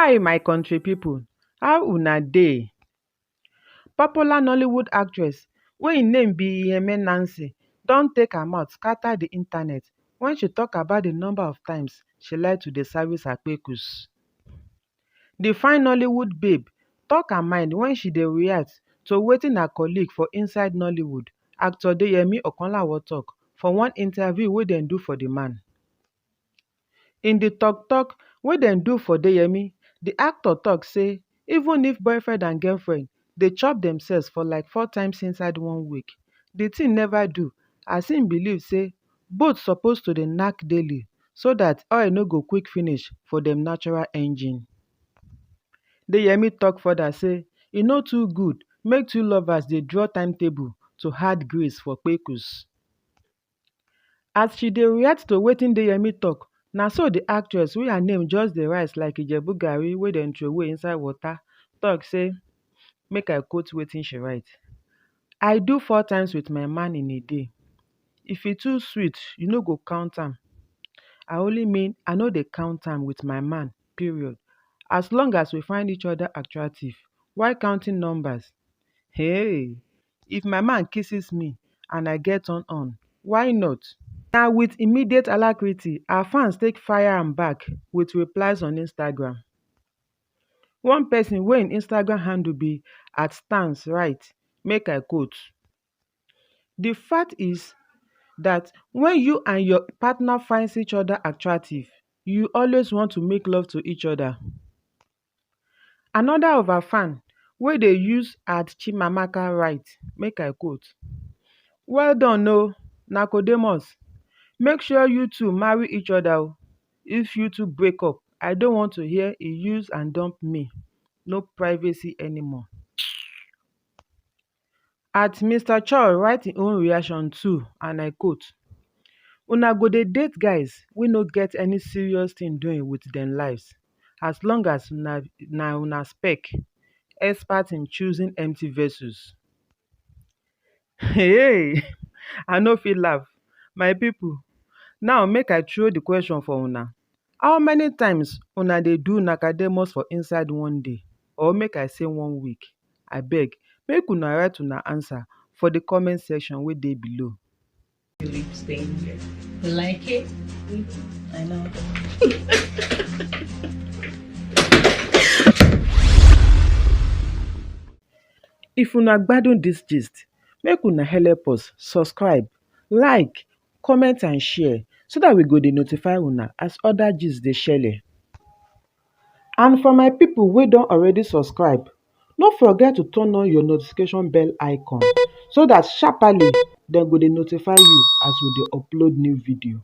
Hi my country pipo, how una dey? Popular Nollywood actress wey im name be Lheme Nancy don take her mouth scatter di internet wen she tok about di number of times she like to dey service her kpekus. Di fine Nollywood babe tok her mind wen she dey react to wetin her colleague for inside Nollywood, actor Deyemi Okonlawon tok for one interview wey dem do for di man. In di tok wey dem do for Deyemi, di actor tok say even if boyfriend and girlfriend dey chop themselves for like 4 times inside one week, di tin never do as im believe say both suppose to dey knack daily so dat oil no go quick finish for dem natural engine. Deyemi tok further say e no too good make two lovers dey draw timetable to add grease for kpekus. As she dey react to wetin Deyemi tok, na so di actress wey her name just dey rise like Ijebu garri wey dem throway inside water tok say, make I quote wetin she write, "I do 4 times with my man in a day. If e too sweet, you no go count am. I only mean I no dey count am with my man, period. As long as we find each other attractive, why counting numbers? Hey, if my man kisses me and I get turned on, why not?" Na with immediate alacrity her fans take fire am back with replies on Instagram. One pesin wey im Instagram handle be @stans write, make I quote, "The fact is that when you and your partner finds each other attractive, you always want to make love to each other." Another of her fan wey dey use @chimamaka write, make I quote, "Well done o, Nakodemus. Make sure you two marry each other o. If you two break up, I don't want to hear he use and dump me. No privacy anymore." Mr. Chow write im own reaction too and I quote, "Una go dey date guys wey no get any serious thing doing with dem lives as long as na una spec, expert in choosing empty vessels." Hey, I no fit laugh. My pipo, now make I throw the question for una. How many times una dey do Nacademus for inside one day, or make I say one week? Abeg, make una write una answer for the comment section wey dey below. Really staying here. You like it? I know. If una gbadun dis gist, make una help us subscribe, like, comment and share so dat we go dey notify una as other gist dey shele. And for my pipo wey don already subscribe, no forget to turn on your notification bell icon so dat sharparly dem go dey notify you as we dey upload new video.